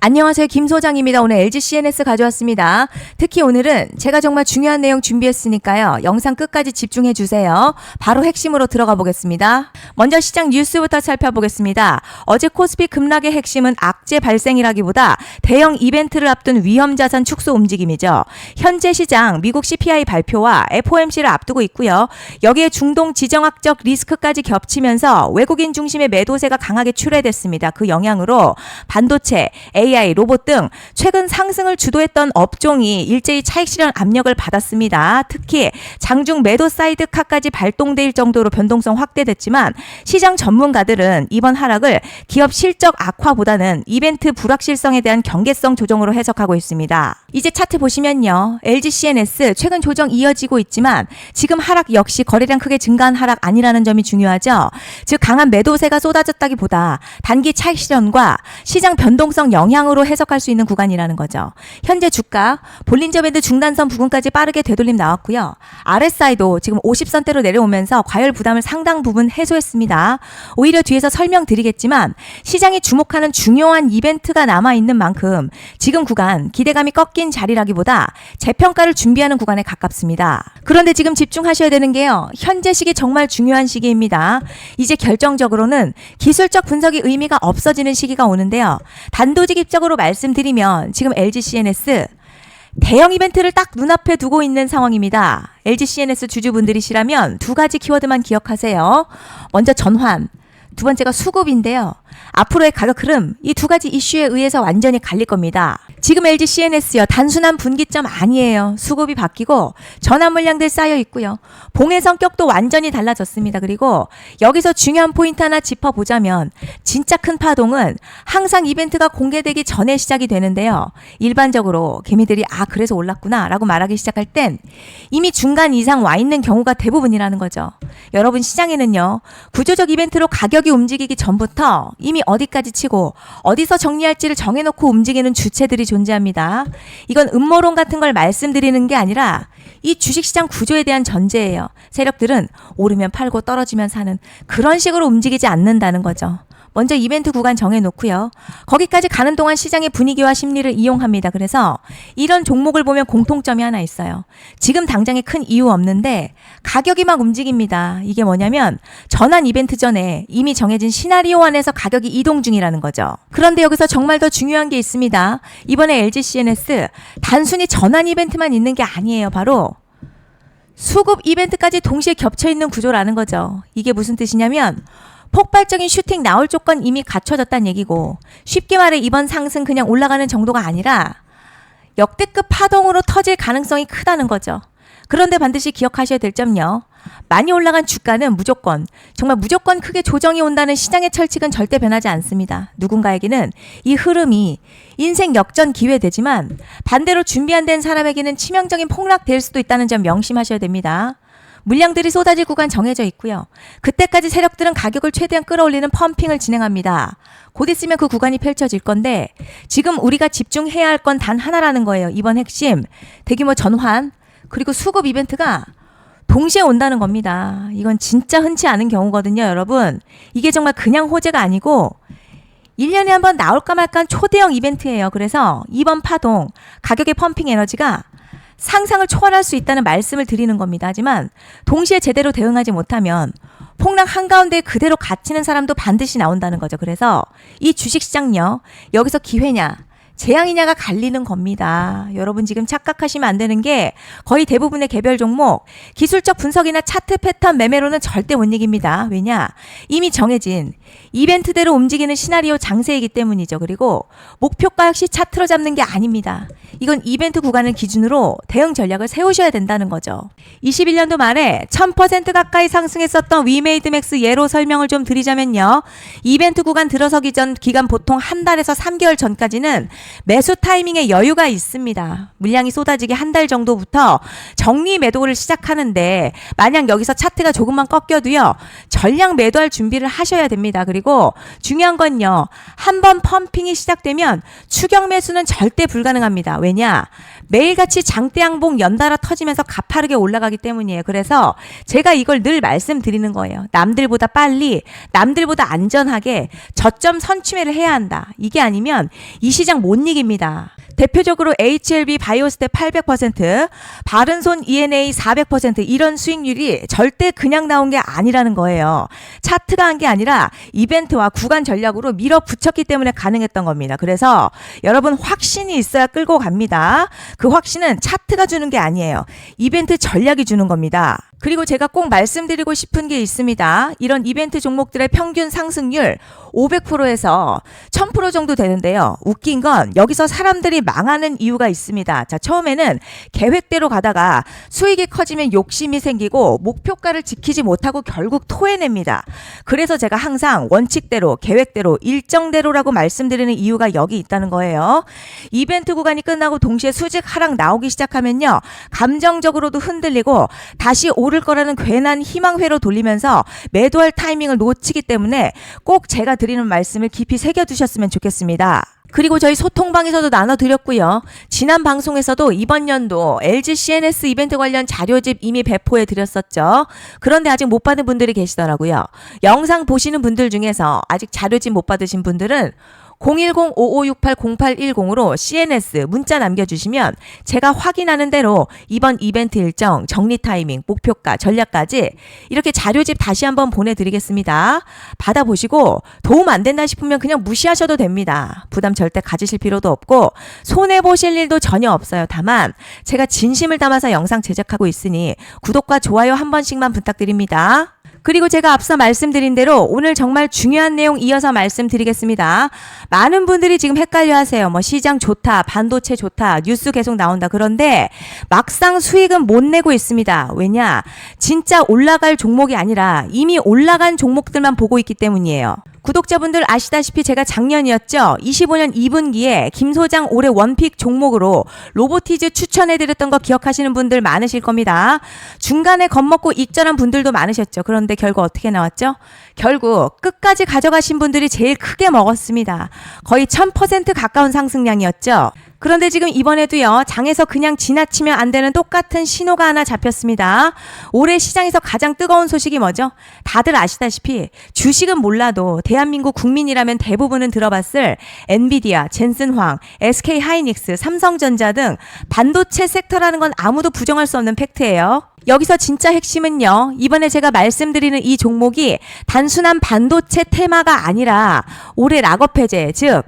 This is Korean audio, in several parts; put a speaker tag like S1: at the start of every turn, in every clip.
S1: 안녕하세요. 김 소장입니다. 오늘 LG CNS 가져왔습니다. 특히 오늘은 제가 정말 중요한 내용 준비했으니까요. 영상 끝까지 집중해 주세요. 바로 핵심으로 들어가 보겠습니다. 먼저 시장 뉴스부터 살펴보겠습니다. 어제 코스피 급락의 핵심은 악재 발생이라기보다 대형 이벤트를 앞둔 위험자산 축소 움직임이죠. 현재 시장 미국 CPI 발표와 FOMC를 앞두고 있고요. 여기에 중동 지정학적 리스크까지 겹치면서 외국인 중심의 매도세가 강하게 출회됐습니다. 그 영향으로 반도체, AI, 로봇 등 최근 상승을 주도했던 업종이 일제히 차익 실현 압력을 받았습니다. 특히 장중 매도 사이드카까지 발동될 정도로 변동성 확대됐지만 시장 전문가들은 이번 하락을 기업 실적 악화보다는 이벤트 불확실성에 대한 경계성 조정으로 해석하고 있습니다. 이제 차트 보시면요. LG CNS 최근 조정 이어지고 있지만 지금 하락 역시 거래량 크게 증가한 하락 아니라는 점이 중요하죠. 즉 강한 매도세가 쏟아졌다기보다 단기 차익 실현과 시장 변동성 영향으로 해석할 수 있는 구간이라는 거죠. 현재 주가 볼린저 밴드 중단선 부근까지 빠르게 되돌림 나왔고요. RSI도 지금 50선대로 내려오면서 과열 부담을 상당 부분 해소했습니다. 오히려 뒤에서 설명드리겠지만 시장이 주목하는 중요한 이벤트가 남아있는 만큼 지금 구간 기대감이 꺾인 자리라기보다 재평가를 준비하는 구간에 가깝습니다. 그런데 지금 집중하셔야 되는 게요. 현재 시기 정말 중요한 시기입니다. 이제 결정적으로는 기술적 분석이 의미가 없어지는 시기가 오는데요. 단도직입적으로 말씀드리면 지금 LG CNS 대형 이벤트를 딱 눈앞에 두고 있는 상황입니다. LG CNS 주주분들이시라면 두 가지 키워드만 기억하세요. 먼저 전환, 두 번째가 수급인데요. 앞으로의 가격 흐름, 이 두 가지 이슈에 의해서 완전히 갈릴 겁니다. 지금 LG CNS요. 단순한 분기점 아니에요. 수급이 바뀌고 전환 물량들 쌓여 있고요. 봉의 성격도 완전히 달라졌습니다. 그리고 여기서 중요한 포인트 하나 짚어보자면 진짜 큰 파동은 항상 이벤트가 공개되기 전에 시작이 되는데요. 일반적으로 개미들이 그래서 올랐구나 라고 말하기 시작할 땐 이미 중간 이상 와 있는 경우가 대부분이라는 거죠. 여러분 시장에는요. 구조적 이벤트로 가격이 움직이기 전부터 이미 어디까지 치고 어디서 정리할지를 정해놓고 움직이는 주체들이 존재합니다. 이건 음모론 같은 걸 말씀드리는 게 아니라 이 주식시장 구조에 대한 전제예요. 세력들은 오르면 팔고 떨어지면 사는 그런 식으로 움직이지 않는다는 거죠. 먼저 이벤트 구간 정해놓고요. 거기까지 가는 동안 시장의 분위기와 심리를 이용합니다. 그래서 이런 종목을 보면 공통점이 하나 있어요. 지금 당장에 큰 이유 없는데 가격이 막 움직입니다. 이게 뭐냐면 전환 이벤트 전에 이미 정해진 시나리오 안에서 가격이 이동 중이라는 거죠. 그런데 여기서 정말 더 중요한 게 있습니다. 이번에 LG CNS 단순히 전환 이벤트만 있는 게 아니에요. 바로 수급 이벤트까지 동시에 겹쳐있는 구조라는 거죠. 이게 무슨 뜻이냐면 폭발적인 슈팅 나올 조건 이미 갖춰졌다는 얘기고 쉽게 말해 이번 상승 그냥 올라가는 정도가 아니라 역대급 파동으로 터질 가능성이 크다는 거죠. 그런데 반드시 기억하셔야 될 점요. 많이 올라간 주가는 정말 무조건 크게 조정이 온다는 시장의 철칙은 절대 변하지 않습니다. 누군가에게는 이 흐름이 인생 역전 기회되지만 반대로 준비 안 된 사람에게는 치명적인 폭락될 수도 있다는 점 명심하셔야 됩니다. 물량들이 쏟아질 구간 정해져 있고요. 그때까지 세력들은 가격을 최대한 끌어올리는 펌핑을 진행합니다. 곧 있으면 그 구간이 펼쳐질 건데 지금 우리가 집중해야 할 건 단 하나라는 거예요. 이번 핵심 대규모 전환 그리고 수급 이벤트가 동시에 온다는 겁니다. 이건 진짜 흔치 않은 경우거든요. 여러분 이게 정말 그냥 호재가 아니고 1년에 한 번 나올까 말까 한 초대형 이벤트예요. 그래서 이번 파동 가격의 펌핑 에너지가 상상을 초월할 수 있다는 말씀을 드리는 겁니다. 하지만 동시에 제대로 대응하지 못하면 폭락 한가운데 그대로 갇히는 사람도 반드시 나온다는 거죠. 그래서 이 주식시장요. 여기서 기회냐 재앙이냐가 갈리는 겁니다. 여러분 지금 착각하시면 안 되는 게 거의 대부분의 개별 종목 기술적 분석이나 차트 패턴 매매로는 절대 못 이깁니다. 왜냐? 이미 정해진 이벤트대로 움직이는 시나리오 장세이기 때문이죠. 그리고 목표가 역시 차트로 잡는 게 아닙니다. 이건 이벤트 구간을 기준으로 대응 전략을 세우셔야 된다는 거죠. 21년도 말에 1000% 가까이 상승했었던 위메이드맥스 예로 설명을 좀 드리자면요. 이벤트 구간 들어서기 전 기간 보통 한 달에서 3개월 전까지는 매수 타이밍에 여유가 있습니다. 물량이 쏟아지기 한 달 정도부터 정리 매도를 시작하는데 만약 여기서 차트가 조금만 꺾여도요. 전량 매도할 준비를 하셔야 됩니다. 그리고 중요한 건요. 한번 펌핑이 시작되면 추격 매수는 절대 불가능합니다. 왜냐? 매일같이 장대양봉 연달아 터지면서 가파르게 올라가기 때문이에요. 그래서 제가 이걸 늘 말씀드리는 거예요. 남들보다 빨리, 남들보다 안전하게 저점 선취매를 해야 한다. 이게 아니면 이 시장 못 이깁니다. 대표적으로 HLB 바이오스텝 800%, 바른손 ENA 400% 이런 수익률이 절대 그냥 나온 게 아니라는 거예요. 차트가 한 게 아니라 이벤트와 구간 전략으로 밀어붙였기 때문에 가능했던 겁니다. 그래서 여러분 확신이 있어야 끌고 갑니다. 그 확신은 차트가 주는 게 아니에요. 이벤트 전략이 주는 겁니다. 그리고 제가 꼭 말씀드리고 싶은 게 있습니다. 이런 이벤트 종목들의 평균 상승률 500%에서 1000% 정도 되는데요. 웃긴 건 여기서 사람들이 망하는 이유가 있습니다. 자, 처음에는 계획대로 가다가 수익이 커지면 욕심이 생기고 목표가를 지키지 못하고 결국 토해냅니다. 그래서 제가 항상 원칙대로, 계획대로, 일정대로라고 말씀드리는 이유가 여기 있다는 거예요. 이벤트 구간이 끝나고 동시에 수직 하락 나오기 시작하면요. 감정적으로도 흔들리고 다시 오를 거라는 괜한 희망회로 돌리면서 매도할 타이밍을 놓치기 때문에 꼭 제가 드리는 말씀을 깊이 새겨두셨으면 좋겠습니다. 그리고 저희 소통방에서도 나눠드렸고요. 지난 방송에서도 이번 연도 LG CNS 이벤트 관련 자료집 이미 배포해 드렸었죠. 그런데 아직 못 받은 분들이 계시더라고요. 영상 보시는 분들 중에서 아직 자료집 못 받으신 분들은 010-5568-0810으로 CNS 문자 남겨주시면 제가 확인하는 대로 이번 이벤트 일정, 정리 타이밍, 목표가, 전략까지 이렇게 자료집 다시 한번 보내드리겠습니다. 받아보시고 도움 안 된다 싶으면 그냥 무시하셔도 됩니다. 부담 절대 가지실 필요도 없고 손해보실 일도 전혀 없어요. 다만 제가 진심을 담아서 영상 제작하고 있으니 구독과 좋아요 한 번씩만 부탁드립니다. 그리고 제가 앞서 말씀드린 대로 오늘 정말 중요한 내용 이어서 말씀드리겠습니다. 많은 분들이 지금 헷갈려 하세요. 시장 좋다, 반도체 좋다, 뉴스 계속 나온다. 그런데 막상 수익은 못 내고 있습니다. 왜냐? 진짜 올라갈 종목이 아니라 이미 올라간 종목들만 보고 있기 때문이에요. 구독자분들 아시다시피 제가 작년이었죠. 25년 2분기에 김 소장 올해 원픽 종목으로 로보티즈 추천해드렸던 거 기억하시는 분들 많으실 겁니다. 중간에 겁먹고 익절한 분들도 많으셨죠. 그런데 결국 어떻게 나왔죠? 결국 끝까지 가져가신 분들이 제일 크게 먹었습니다. 거의 1000% 가까운 상승량이었죠. 그런데 지금 이번에도요. 장에서 그냥 지나치면 안 되는 똑같은 신호가 하나 잡혔습니다. 올해 시장에서 가장 뜨거운 소식이 뭐죠? 다들 아시다시피 주식은 몰라도 대한민국 국민이라면 대부분은 들어봤을 엔비디아, 젠슨황, SK하이닉스, 삼성전자 등 반도체 섹터라는 건 아무도 부정할 수 없는 팩트예요. 여기서 진짜 핵심은요. 이번에 제가 말씀드리는 이 종목이 단순한 반도체 테마가 아니라 올해 락업 해제, 즉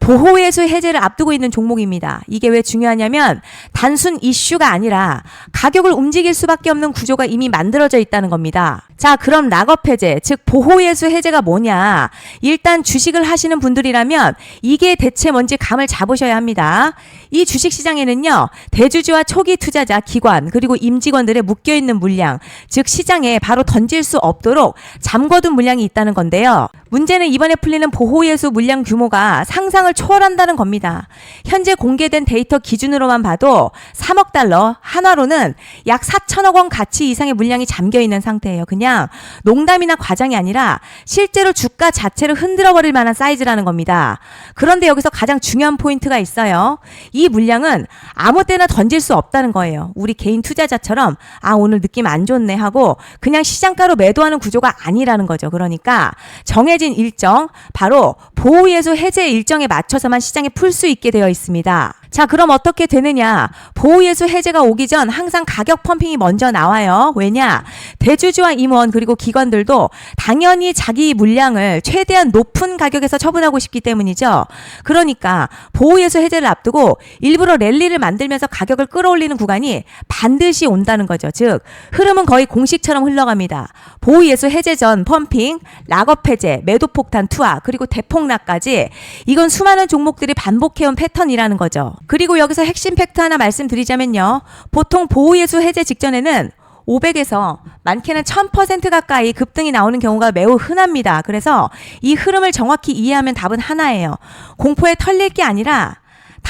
S1: 보호예수 해제를 앞두고 있는 종목입니다. 이게 왜 중요하냐면 단순 이슈가 아니라 가격을 움직일 수밖에 없는 구조가 이미 만들어져 있다는 겁니다. 자, 그럼 락업 해제, 즉 보호예수 해제가 뭐냐? 일단 주식을 하시는 분들이라면 이게 대체 뭔지 감을 잡으셔야 합니다. 이 주식시장에는요. 대주주와 초기 투자자, 기관, 그리고 임직원들의 묶여있는 물량, 즉 시장에 바로 던질 수 없도록 잠궈둔 물량이 있다는 건데요. 문제는 이번에 풀리는 보호예수 물량 규모가 상상을 초월한다는 겁니다. 현재 공개된 데이터 기준으로만 봐도 3억 달러, 한화로는 약 4천억 원 가치 이상의 물량이 잠겨있는 상태예요. 그냥 농담이나 과장이 아니라 실제로 주가 자체를 흔들어버릴 만한 사이즈라는 겁니다. 그런데 여기서 가장 중요한 포인트가 있어요. 이 물량은 아무 때나 던질 수 없다는 거예요. 우리 개인 투자자처럼 오늘 느낌 안 좋네 하고 그냥 시장가로 매도하는 구조가 아니라는 거죠. 그러니까 정해진 일정, 바로 보호예수 해제 일정에 맞춰서만 시장에 풀 수 있게 되어 있습니다. 자, 그럼 어떻게 되느냐? 보호예수 해제가 오기 전 항상 가격 펌핑이 먼저 나와요. 왜냐? 대주주와 임원 그리고 기관들도 당연히 자기 물량을 최대한 높은 가격에서 처분하고 싶기 때문이죠. 그러니까 보호예수 해제를 앞두고 일부러 랠리를 만들면서 가격을 끌어올리는 구간이 반드시 온다는 거죠. 즉 흐름은 거의 공식처럼 흘러갑니다. 보호예수 해제 전 펌핑, 락업 해제, 매도 폭탄 투하, 그리고 대폭락까지 이건 수많은 종목들이 반복해온 패턴이라는 거죠. 그리고 여기서 핵심 팩트 하나 말씀드리자면요. 보통 보호예수 해제 직전에는 500에서 많게는 1000% 가까이 급등이 나오는 경우가 매우 흔합니다. 그래서 이 흐름을 정확히 이해하면 답은 하나예요. 공포에 털릴 게 아니라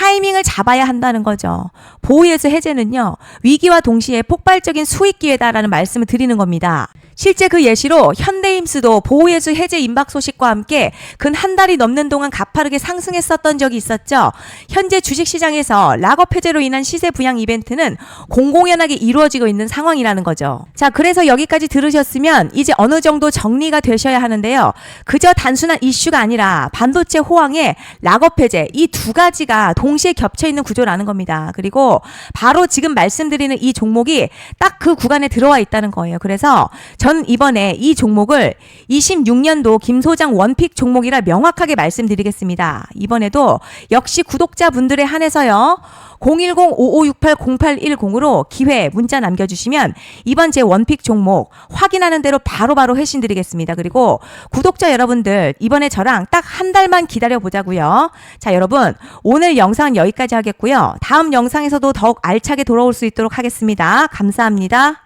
S1: 타이밍을 잡아야 한다는 거죠. 보호예수 해제는요, 위기와 동시에 폭발적인 수익 기회다라는 말씀을 드리는 겁니다. 실제 그 예시로 현대임수도 보호예수 해제 임박 소식과 함께 근 한 달이 넘는 동안 가파르게 상승했었던 적이 있었죠. 현재 주식시장에서 락업 해제로 인한 시세 부양 이벤트는 공공연하게 이루어지고 있는 상황이라는 거죠. 자, 그래서 여기까지 들으셨으면 이제 어느 정도 정리가 되셔야 하는데요. 그저 단순한 이슈가 아니라 반도체 호황에 락업 해제 이 두 가지가 동시에 겹쳐 있는 구조라는 겁니다. 그리고 바로 지금 말씀드리는 이 종목이 딱 그 구간에 들어와 있다는 거예요. 그래서 전 이번에 이 종목을 26년도 김 소장 원픽 종목이라 명확하게 말씀드리겠습니다. 이번에도 역시 구독자분들에 한해서요. 010-5568-0810으로 기회 문자 남겨주시면 이번 제 원픽 종목 확인하는 대로 바로바로 회신 드리겠습니다. 그리고 구독자 여러분들 이번에 저랑 딱 한 달만 기다려보자고요. 자, 여러분 오늘 영상 여기까지 하겠고요. 다음 영상에서도 더욱 알차게 돌아올 수 있도록 하겠습니다. 감사합니다.